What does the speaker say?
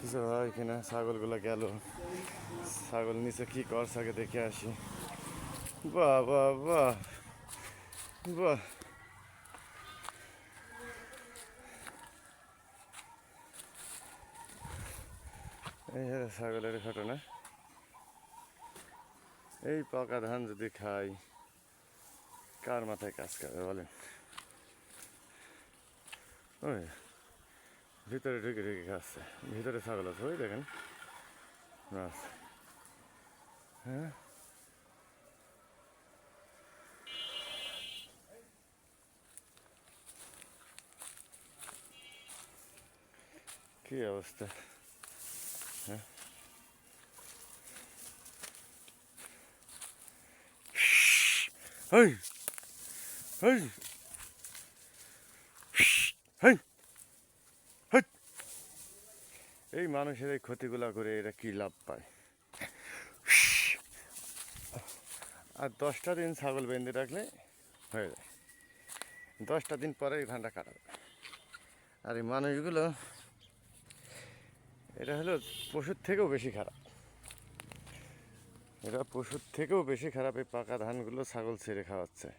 দেখতেছো ভাই এখানে ছাগলগুলো গেল, ছাগল নিচে কি করছে আগে দেখে আসি। বাহ বাহ বাহ বাহ, এই হলো ছাগলের ঘটনা। এই পাকা ধান যদি খাই কার মাথায় কাজ করবে বলেন? ওই ভিতরে ঢুকে ঢুকে খাচ্ছে, ভিতরে ছাগল আছে ওই দেখেন মাছ। হ্যাঁ, কি অবস্থা! হ্যাঁ, হেই হেই হেই হেই, এই মানুষের এই ক্ষতিগুলা করে এরা কি লাভ পায়? আর 10টা দিন ছাগল বেঁধে রাখলে হয়ে যায়, 10টা দিন পরে এই ধানটা কাটা যায়। আর এই মানুষগুলো, এটা হলো পশুর থেকেও বেশি খারাপ, এরা পশুর থেকেও বেশি খারাপ। এই পাকা ধানগুলো ছাগল ছেড়ে খাওয়াচ্ছে।